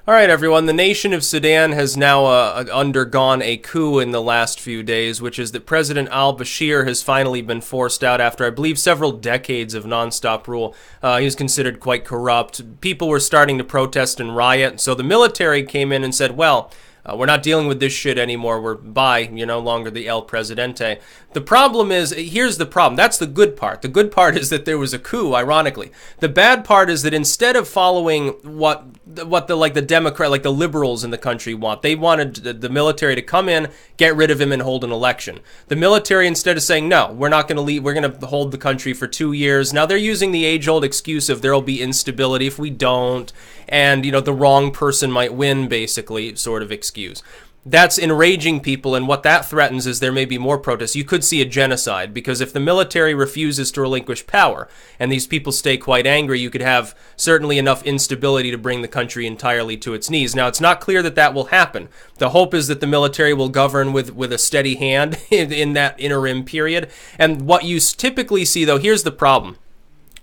All right, everyone. The nation of Sudan has now undergone a coup in the last few days, which is that President al-Bashir has finally been forced out after, I believe, several decades of nonstop rule. He was considered quite corrupt. People were starting to protest and riot, so the military came in and said, well, we're not dealing with this shit anymore. You're no longer the El Presidente. The problem is, here's the problem. That's the good part. The good part is that there was a coup, ironically. The bad part is that instead of following what the liberals in the country want, they wanted the military to come in, get rid of him, and hold an election. The military, instead of saying, no, we're not going to leave, we're going to hold the country for 2 years. Now they're using the age-old excuse of there'll be instability if we don't, and, the wrong person might win, basically, sort of excuse. That's enraging people, and what that threatens is there may be more protests. You could see a genocide, because if the military refuses to relinquish power, and these people stay quite angry, you could have certainly enough instability to bring the country entirely to its knees. Now, it's not clear that that will happen. The hope is that the military will govern with a steady hand in that interim period. And what you typically see, though, here's the problem.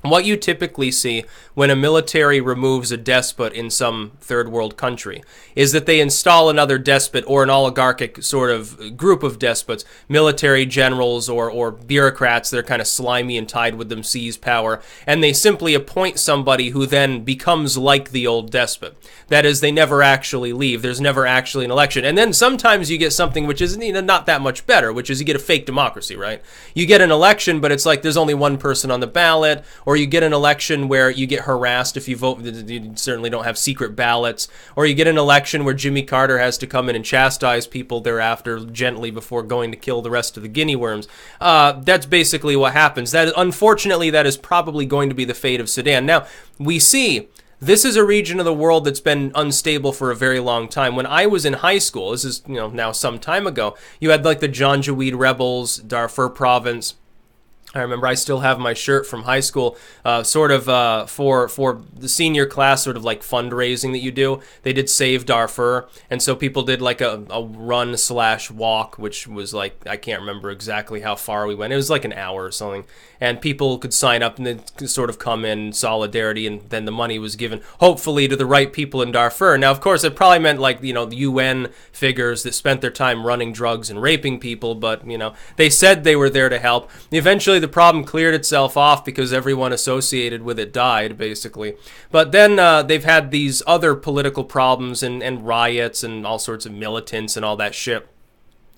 What you typically see when a military removes a despot in some third world country is that they install another despot or an oligarchic sort of group of despots, military generals or bureaucrats that are kind of slimy and tied with them, seize power, and they simply appoint somebody who then becomes like the old despot. That is, they never actually leave. There's never actually an election. And then sometimes you get something which is not that much better, which is you get a fake democracy, right? You get an election, but it's like there's only one person on the ballot, or you get an election where you get harassed if you vote. You certainly don't have secret ballots. Or you get an election where Jimmy Carter has to come in and chastise people thereafter gently before going to kill the rest of the guinea worms. That's basically what happens. Unfortunately, that is probably going to be the fate of Sudan. Now, we see this is a region of the world that's been unstable for a very long time. When I was in high school, this is now some time ago, you had like the Janjaweed rebels, Darfur province. I remember I still have my shirt from high school, for the senior class, sort of like fundraising that you do. They did Save Darfur, and so people did like a run/walk, which was like, I can't remember exactly how far we went. It was like an hour or something, and people could sign up and then sort of come in solidarity, and then the money was given, hopefully, to the right people in Darfur. Now, of course, it probably meant like, the UN figures that spent their time running drugs and raping people, but, they said they were there to help. Eventually, the problem cleared itself off because everyone associated with it died, basically. But then they've had these other political problems and riots and all sorts of militants and all that shit.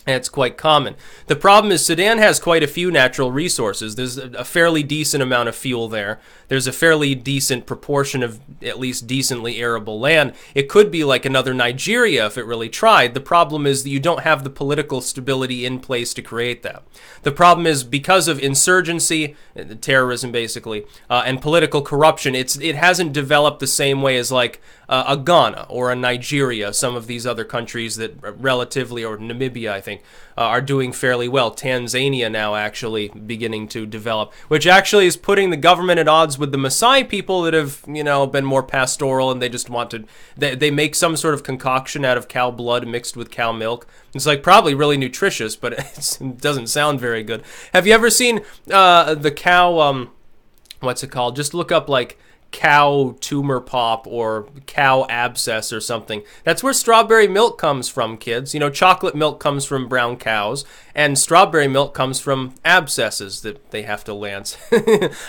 And it's quite common. The problem is Sudan has quite a few natural resources. There's a fairly decent amount of fuel there. There's a fairly decent proportion of at least decently arable land. It could be like another Nigeria if it really tried. The problem is that you don't have the political stability in place to create that. The problem is because of insurgency, terrorism basically, and political corruption, it hasn't developed the same way as like a Ghana or a Nigeria, some of these other countries that relatively, or Namibia, I think, are doing fairly well. Tanzania now actually beginning to develop, which actually is putting the government at odds with the Maasai people that have, been more pastoral, and they just want to, they make some sort of concoction out of cow blood mixed with cow milk. It's like probably really nutritious, but it doesn't sound very good. Have you ever seen the cow, what's it called? Just look up like cow tumor pop or cow abscess or something. That's where strawberry milk comes from, kids. Chocolate milk comes from brown cows, and strawberry milk comes from abscesses that they have to lance.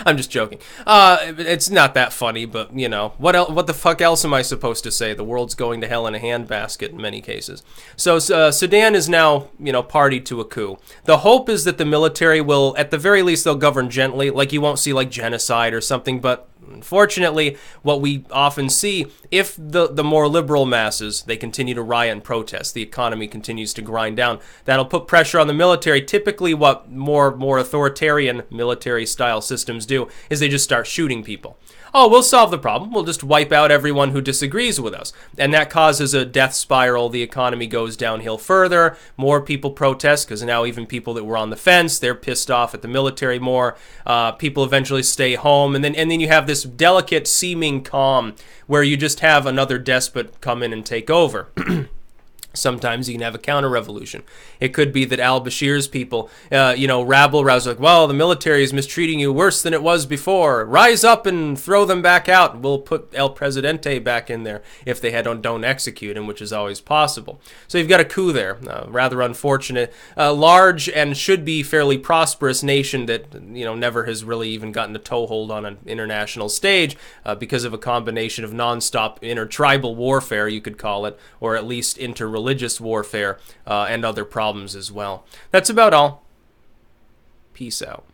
I'm just joking. It's not that funny, but, what the fuck else am I supposed to say? The world's going to hell in a handbasket in many cases. So Sudan is now, party to a coup. The hope is that the military will, at the very least, they'll govern gently. Like, you won't see, like, genocide or something, but unfortunately, what we often see, if the more liberal masses, they continue to riot and protest, the economy continues to grind down, that'll put pressure on the military. Typically, what more authoritarian military-style systems do is they just start shooting people. Oh, we'll solve the problem. We'll just wipe out everyone who disagrees with us. And that causes a death spiral. The economy goes downhill further. More people protest because now even people that were on the fence, they're pissed off at the military more. People eventually stay home. And then you have this delicate seeming calm where you just have another despot come in and take over. Sometimes you can have a counter-revolution. It could be that al-Bashir's people, rabble-rouse, like, well, the military is mistreating you worse than it was before. Rise up and throw them back out. We'll put El Presidente back in there if they don't execute him, which is always possible. So you've got a coup there. Rather unfortunate. Large and should be fairly prosperous nation that, never has really even gotten a toehold on an international stage because of a combination of nonstop intertribal warfare, you could call it, or at least interreligious warfare and other problems as well. That's about all. Peace out.